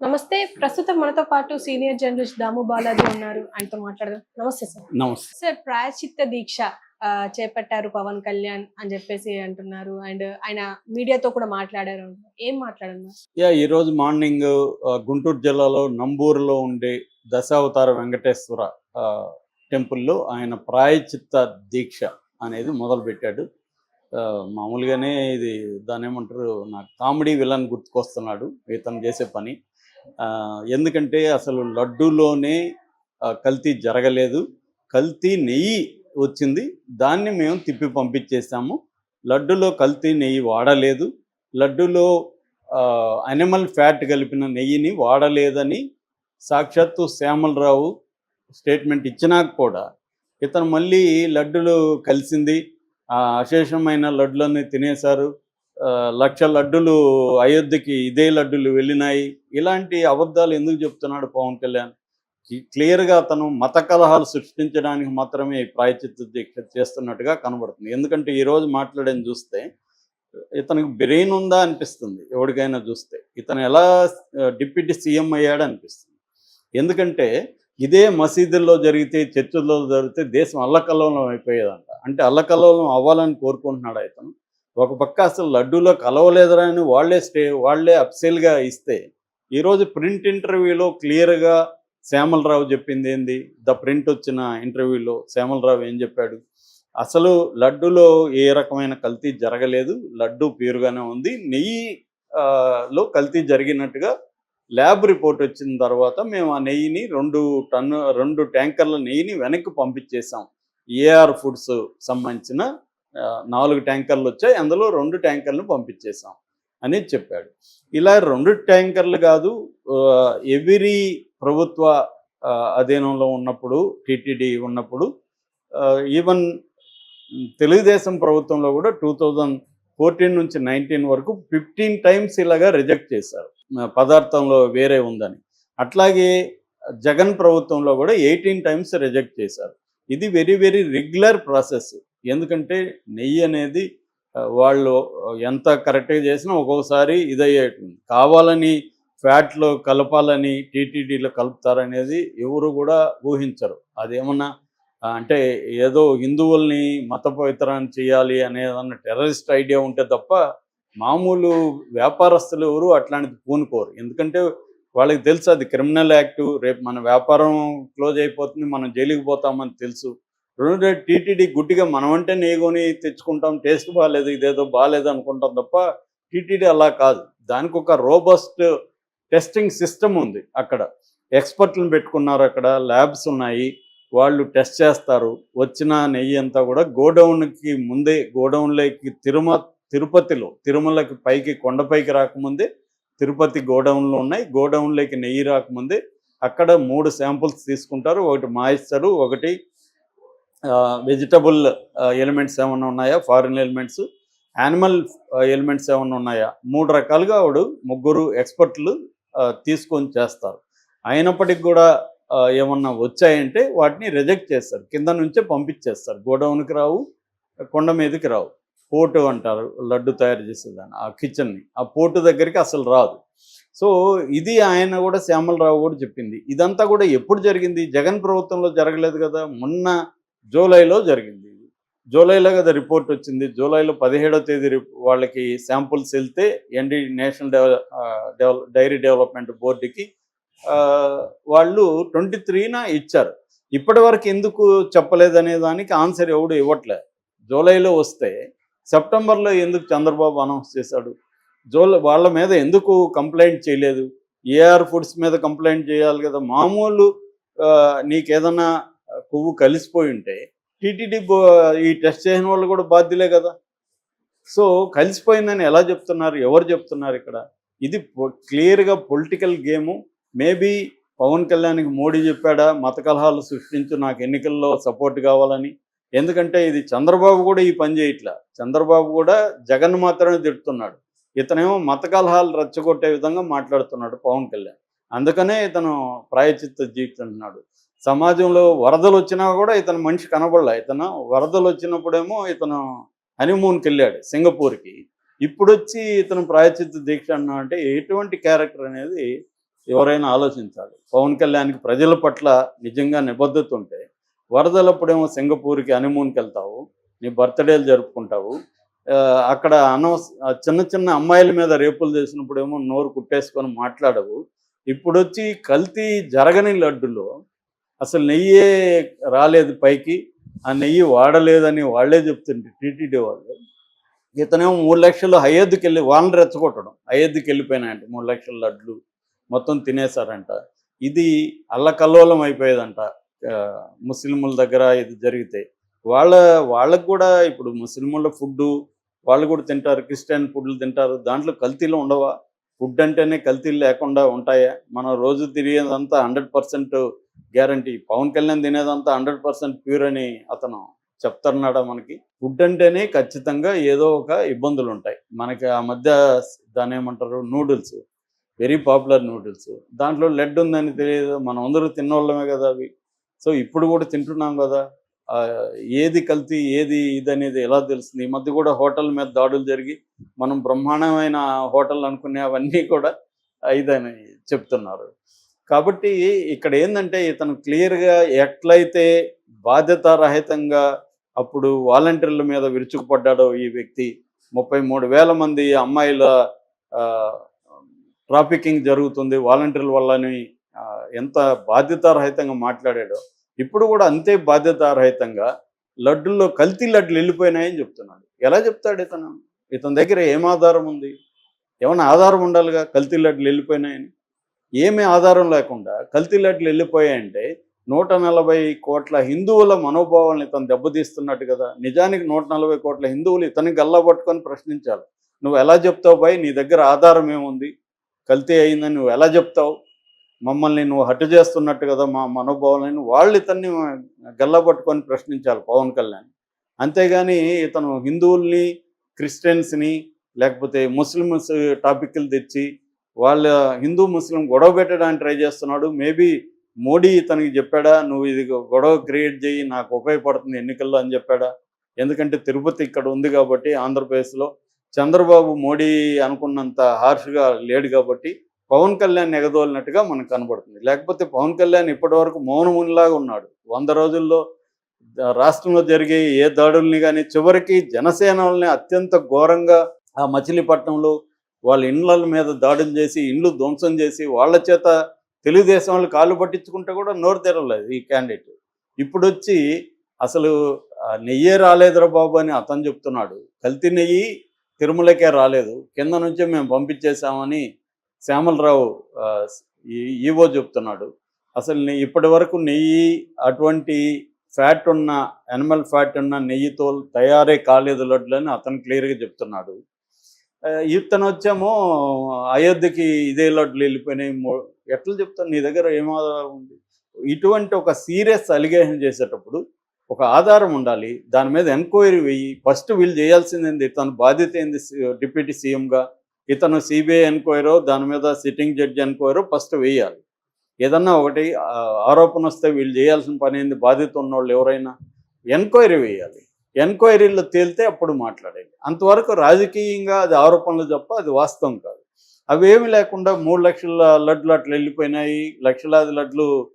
నమస్తే. ప్రస్తుతం మనతో పాటు సీనియర్ జర్నలిస్ట్ దాము బాలాజీ ఉన్నారు. ఆయనతో మాట్లాడదాం. నమస్తే సార్. నమస్తే. సార్ ప్రాయశ్చిత్త దీక్ష చేపట్టారు పవన్ కళ్యాణ్ అని చెప్పేసి అంటున్నారు. అండ్ ఆయన మీడియాతో కూడా మాట్లాడారు. ఏం మాట్లాడారు? ఈరోజు మార్నింగ్ గుంటూరు జిల్లాలో నంబూరులో ఉండే దశావతార వెంకటేశ్వర టెంపుల్లో ఆయన ప్రాయశ్చిత్త దీక్ష అనేది మొదలుపెట్టాడు. మామూలుగానే ఇది దాని ఏమంటారు, నాకు కామెడీ విలన్ గుర్తుకొస్తున్నాడు ఇతను చేసే పని. ఎందుకంటే అసలు లడ్డూలోనే కల్తీ జరగలేదు, కల్తీ నెయ్యి వచ్చింది, దాన్ని మేము తిప్పి పంపించేసాము. లడ్డులో కల్తీ నెయ్యి వాడలేదు, లడ్డులో అనిమల్ ఫ్యాట్ కలిపిన నెయ్యిని వాడలేదని సాక్షాత్తు శ్యామలరావు స్టేట్మెంట్ ఇచ్చినాక కూడా ఇతను మళ్ళీ లడ్డులు కలిసింది, అశేషమైన లడ్డులన్నీ తినేశారు, 1,00,000 లడ్డులు అయోధ్యకి ఇదే లడ్డులు వెళ్ళినాయి, ఇలాంటి అబద్ధాలు ఎందుకు చెప్తున్నాడు పవన్ కళ్యాణ్? క్లియర్గా అతను మత కలహాలు సృష్టించడానికి మాత్రమే ప్రాయశ్చిత్త దీక్ష చేస్తున్నట్టుగా కనబడుతుంది. ఎందుకంటే ఈరోజు మాట్లాడని చూస్తే ఇతనికి బ్రెయిన్ ఉందా అనిపిస్తుంది ఎవరికైనా చూస్తే. ఇతను ఎలా డిప్యూటీ సీఎం అయ్యాడు అనిపిస్తుంది. ఎందుకంటే ఇదే మసీదుల్లో జరిగితే, చర్చిల్లో జరిగితే దేశం అల్లకల్లోలం అయిపోయేదంట. అంటే అల్లకల్లోలం అవ్వాలని కోరుకుంటున్నాడు ఇతను. ఒక పక్క అసలు లడ్డూలో కలవలేదురా అని వాళ్ళే అఫ్సెల్గా ఇస్తే, ఈరోజు ప్రింట్ ఇంటర్వ్యూలో క్లియర్గా శ్యామలరావు చెప్పింది ఏంది? ద ప్రింట్ వచ్చిన ఇంటర్వ్యూలో శ్యామలరావు ఏం చెప్పాడు? అసలు లడ్డులో ఏ రకమైన కల్తీ జరగలేదు, లడ్డు ప్యూర్గానే ఉంది, నెయ్యిలో కల్తీ జరిగినట్టుగా ల్యాబ్ రిపోర్ట్ వచ్చిన తర్వాత మేము ఆ నెయ్యిని 2 ట్యాంకర్ల నెయ్యిని వెనక్కి పంపించేసాం. ఏఆర్ ఫుడ్స్ సంబంధించిన 4 ట్యాంకర్లు వచ్చాయి, అందులో 2 ట్యాంకర్లను పంపించేసాం అని చెప్పాడు. ఇలా 2 ట్యాంకర్లు కాదు, ఎవరీ ప్రభుత్వ అధీనంలో ఉన్నప్పుడు, టీటీడీ ఉన్నప్పుడు, ఈవెన్ తెలుగుదేశం ప్రభుత్వంలో కూడా 2014 నుంచి 19 వరకు 15 టైమ్స్ ఇలాగా రిజెక్ట్ చేశారు, పదార్థంలో వేరే ఉందని. అట్లాగే జగన్ ప్రభుత్వంలో కూడా 18 టైమ్స్ రిజెక్ట్ చేశారు. ఇది వెరీ వెరీ రెగ్యులర్ ప్రాసెస్. ఎందుకంటే నెయ్యి అనేది వాళ్ళు ఎంత కరెక్ట్గా చేసినా ఒక్కొక్కసారి ఇదయ్యేటుంది. కావాలని ఫ్యాట్లో కలపాలని టీటీడీలో కలుపుతారనేది ఎవరు కూడా ఊహించరు. అదేమన్నా అంటే ఏదో హిందువుల్ని మత పవిత్రాన్ని చేయాలి అనేదన్న టెర్రరిస్ట్ ఐడియా ఉంటే తప్ప మామూలు వ్యాపారస్తులు ఎవరు అట్లాంటిది పూనుకోరు. ఎందుకంటే వాళ్ళకి తెలుసు అది క్రిమినల్ యాక్టు, రేపు మన వ్యాపారం క్లోజ్ అయిపోతుంది, మనం జైలుకి పోతామని తెలుసు. టీటీడీ గుడ్డిగా మనమంటే నెయ్యి తెచ్చుకుంటాం, టేస్ట్ బాగాలేదు, ఇదేదో బాగాలేదు అనుకుంటాం తప్ప టీటీడీ అలా కాదు. దానికి ఒక రోబస్ట్ టెస్టింగ్ సిస్టమ్ ఉంది. అక్కడ ఎక్స్పర్ట్లను పెట్టుకున్నారు, అక్కడ ల్యాబ్స్ ఉన్నాయి, వాళ్ళు టెస్ట్ చేస్తారు. వచ్చిన నెయ్యి అంతా కూడా గోడౌన్కి ముందే, గోడౌన్లోకి తిరుమలకి పైకి కొండపైకి రాకముందే తిరుపతి గోడౌన్లు ఉన్నాయి. గోడౌన్లోకి నెయ్యి రాకముందే అక్కడ 3 శాంపుల్స్ తీసుకుంటారు. ఒకటి మాయిశ్చరు, ఒకటి వెజిటబుల్ ఎలిమెంట్స్ ఏమన్నా ఉన్నాయా, ఫారిన్ ఎలిమెంట్స్, యానిమల్ ఎలిమెంట్స్ ఏమన్నా ఉన్నాయా, 3 రకాలుగా ఆవిడ 3 ఎక్స్పర్ట్లు తీసుకొని చేస్తారు. అయినప్పటికి కూడా ఏమన్నా వచ్చాయంటే వాటిని రిజెక్ట్ చేస్తారు, కింద నుంచే పంపించేస్తారు. గోడౌన్కి రావు, కొండ మీదకి రావు. పోర్టు అంటారు లడ్డు తయారు చేసేదాన్ని, ఆ కిచెన్ని, ఆ పోర్టు దగ్గరికి అసలు రాదు. సో ఇది ఆయన కూడా, శ్యామలరావు కూడా చెప్పింది. ఇదంతా కూడా ఎప్పుడు జరిగింది? జగన్ ప్రభుత్వంలో జరగలేదు కదా, మొన్న జూలైలో జరిగింది. జూలైలో కదా రిపోర్ట్ వచ్చింది. జూలైలో 17వ తేదీ వాళ్ళకి శాంపుల్స్ వెళ్తే నేషనల్ డైరీ డెవలప్మెంట్ బోర్డుకి వాళ్ళు 23న ఇచ్చారు. ఇప్పటి వరకు ఎందుకు చెప్పలేదనే దానికి ఆన్సర్ ఎవడు ఇవ్వట్లేదు. జూలైలో వస్తే సెప్టెంబర్లో ఎందుకు చంద్రబాబు అనౌన్స్ చేశాడు? వాళ్ళ మీద ఎందుకు కంప్లైంట్ చేయలేదు? ఏఆర్ ఫుడ్స్ మీద కంప్లైంట్ చేయాలి కదా. మామూలు నీకేదన్నా కొవ్వు కలిసిపోయి ఉంటే టీటీడీ ఈ టెస్ట్ చేసిన వాళ్ళు కూడా బాధ్యులే కదా. సో కలిసిపోయిందని ఎలా చెప్తున్నారు? ఎవరు చెప్తున్నారు ఇక్కడ? ఇది క్లియర్గా పొలిటికల్ గేము. మేబీ పవన్ కళ్యాణ్కి మోడీ చెప్పాడా మత కలహాలు సృష్టించు, నాకు ఎన్నికల్లో సపోర్ట్ కావాలని? ఎందుకంటే ఇది చంద్రబాబు కూడా ఈ పని చేయట్లా. చంద్రబాబు కూడా జగన్ మాత్రమే తిడుతున్నాడు. ఇతనేమో మత కలహాలు రెచ్చగొట్టే విధంగా మాట్లాడుతున్నాడు పవన్ కళ్యాణ్. అందుకనే ఇతను ప్రాయశ్చిత్త దీక్ష అంటున్నాడు. సమాజంలో వరదలు వచ్చినా కూడా ఇతను మనిషి కనబడలే. ఇతను వరదలు వచ్చినప్పుడేమో ఇతను హనీమూన్కి వెళ్ళాడు సింగపూర్కి. ఇప్పుడు వచ్చి ఇతను ప్రాయశ్చిత్త దీక్ష అన్నా అంటే ఎటువంటి క్యారెక్టర్ అనేది ఎవరైనా ఆలోచించాలి. పవన్ కళ్యాణ్కి ప్రజల పట్ల నిజంగా నిబద్ధత ఉంటే వరదలప్పుడేమో సింగపూర్కి హనీమూన్కి వెళ్తావు, నీ బర్త్డేలు జరుపుకుంటావు, అక్కడ చిన్న చిన్న అమ్మాయిల మీద రేపులు చేసినప్పుడేమో నోరు కుట్టేసుకొని మాట్లాడవు. ఇప్పుడొచ్చి కల్తీ జరగని లడ్డులో అసలు నెయ్యే రాలేదు పైకి, ఆ నెయ్యి వాడలేదని వాళ్ళే చెప్తుంటే టీటీడీ వాళ్ళు, ఇతనేమో 3 లక్షలు అయోధ్యకి వెళ్ళి వాళ్ళని రెచ్చగొట్టడం, అయోధ్యకి వెళ్ళిపోయినాయంట 3 లక్షల లడ్లు మొత్తం తినేశారంట. ఇది అల్లకల్లోలం అయిపోయేదంట ముస్లింల దగ్గర ఇది జరిగితే. వాళ్ళకు కూడా ఇప్పుడు ముస్లింల ఫుడ్డు వాళ్ళు కూడా తింటారు, క్రిస్టియన్ ఫుడ్లు తింటారు, దాంట్లో కల్తీలు ఉండవా? ఫుడ్ అంటేనే కల్తీలు లేకుండా ఉంటాయా? మనం రోజు తిరిగేదంతా 100% గ్యారంటీ. పవన్ కళ్యాణ్ తినేదంతా 100% ప్యూర్ అని అతను చెప్తున్నాడా మనకి? ఫుడ్ అంటేనే ఖచ్చితంగా ఏదో ఒక ఇబ్బందులు ఉంటాయి. మనకి ఆ మధ్య దాని ఏమంటారు, నూడిల్స్, వెరీ పాపులర్ నూడిల్స్, దాంట్లో లెడ్ ఉందని తెలియదు, మనం అందరూ తిన్నోళ్ళమే కదా అవి. సో ఇప్పుడు కూడా తింటున్నాం కదా, ఏది కల్తీ ఏది ఇదనేది ఎలా తెలుస్తుంది? ఈ మధ్య కూడా హోటల్ మీద దాడులు జరిగి మనం బ్రహ్మాండమైన హోటల్ అనుకునే అవన్నీ కూడా ఇదని చెప్తున్నారు. కాబట్టి ఇక్కడ ఏంటంటే ఇతను క్లియర్గా ఎట్లయితే బాధ్యతారహితంగా అప్పుడు వాలంటీర్ల మీద విరుచుకుపడ్డాడో ఈ వ్యక్తి, 33,000 మంది అమ్మాయిల ట్రాఫికింగ్ జరుగుతుంది వాలంటీర్ల వల్లని ఎంత బాధ్యతారహితంగా మాట్లాడాడో, ఇప్పుడు కూడా అంతే బాధ్యతారహితంగా లడ్డుల్లో కల్తీ లడ్డులు వెళ్ళిపోయినాయని చెప్తున్నాడు. ఎలా చెప్తాడు ఇతను? ఇతని దగ్గర ఏం ఆధారం ఉంది? ఏమైనా ఆధారం ఉండాలిగా కల్తీ లడ్డులు వెళ్ళిపోయినాయని. ఏమీ ఆధారం లేకుండా కల్తీ లడ్డులు వెళ్ళిపోయాయంటే 140 కోట్ల హిందువుల మనోభావాలను ఇతను దెబ్బతీస్తున్నట్టు కదా. నిజానికి 140 కోట్ల హిందువులు ఇతని గల్లా పట్టుకొని ప్రశ్నించాలి. నువ్వు ఎలా చెప్తావు భయ్, నీ దగ్గర ఆధారం ఏముంది? కల్తీ అయిందని నువ్వు ఎలా చెప్తావు? మమ్మల్ని నువ్వు హత్య చేస్తున్నట్టు కదా మా మనోభావాలని వాళ్ళు ఇతన్ని గల్లా పట్టుకొని ప్రశ్నించాలి పవన్ కళ్యాణ్. అంతేగాని ఇతను హిందువుల్ని, క్రిస్టియన్స్ని, లేకపోతే ముస్లిమ్స్ టాపిక్లు తెచ్చి వాళ్ళ హిందూ ముస్లిం గొడవ పెట్టడానికి ట్రై చేస్తున్నాడు. మేబీ మోడీ ఇతనికి చెప్పాడా, నువ్వు ఇది గొడవ క్రియేట్ చేయి, నాకు ఉపయోగపడుతుంది ఎన్నికల్లో అని చెప్పాడా? ఎందుకంటే తిరుపతి ఇక్కడ ఉంది కాబట్టి ఆంధ్రప్రదేశ్లో చంద్రబాబు మోడీ అనుకున్నంత హార్ష్గా లేడు కాబట్టి పవన్ కళ్యాణ్ ఎగదోలినట్టుగా మనకు కనబడుతుంది. లేకపోతే పవన్ కళ్యాణ్ ఇప్పటివరకు మౌనమునిలాగా ఉన్నాడు. 100 రోజుల్లో రాష్ట్రంలో జరిగే ఏ దాడుల్ని కానీ, చివరికి జనసేన వాళ్ళని అత్యంత ఘోరంగా ఆ మచిలీపట్నంలో వాళ్ళ ఇండ్ల మీద దాడులు చేసి ఇండ్లు ధ్వంసం చేసి వాళ్ళ చేత తెలుగుదేశం వాళ్ళు కాళ్ళు పట్టించుకుంటే కూడా నోరు తెరవలేదు ఈ క్యాండిడేట్. ఇప్పుడు వచ్చి అసలు నెయ్యే రాలేదురా బాబు అని అతను చెప్తున్నాడు. కల్తీ నెయ్యి తిరుమలకే రాలేదు, కింద నుంచే మేము పంపించేశామని శ్యామలరావు ఈవో చెప్తున్నాడు. అసలు ఇప్పటి వరకు నెయ్యి అటువంటి ఫ్యాట్ ఉన్న యానిమల్ ఫ్యాట్ ఉన్న నెయ్యితో తయారే కాలేదు లడ్లని అతను క్లియర్గా చెప్తున్నాడు. ఇతను వచ్చేమో అయోధ్యకి ఇదే లడ్లు వెళ్ళిపోయినాయి. ఎట్లా చెప్తాను? నీ దగ్గర ఏం ఆధారం ఉంది? ఇటువంటి ఒక సీరియస్ అలిగేషన్ చేసేటప్పుడు ఒక ఆధారం ఉండాలి, దాని మీద ఎంక్వైరీ వెయ్యి. ఫస్ట్ వీళ్ళు చేయాల్సింది ఇతను బాధ్యత ఏంది? డిప్యూటీ సీఎంగా ఇతను సిబిఐ ఎంక్వైరో దాని మీద సిట్టింగ్ జడ్జి ఎంక్వైరో ఫస్ట్ వేయాలి. ఏదన్నా ఒకటి ఆరోపణ వస్తే వీళ్ళు చేయాల్సిన పని ఏంది? బాధ్యత ఉన్నవాళ్ళు ఎవరైనా ఎంక్వైరీ వేయాలి. ఎంక్వైరీలో తేలితే అప్పుడు మాట్లాడాలి. అంతవరకు రాజకీయంగా అది ఆరోపణలు తప్ప అది వాస్తవం కాదు. అవేమి లేకుండా 3 లక్షల లడ్లు అట్లా వెళ్ళిపోయినాయి, లక్షలాది లడ్లు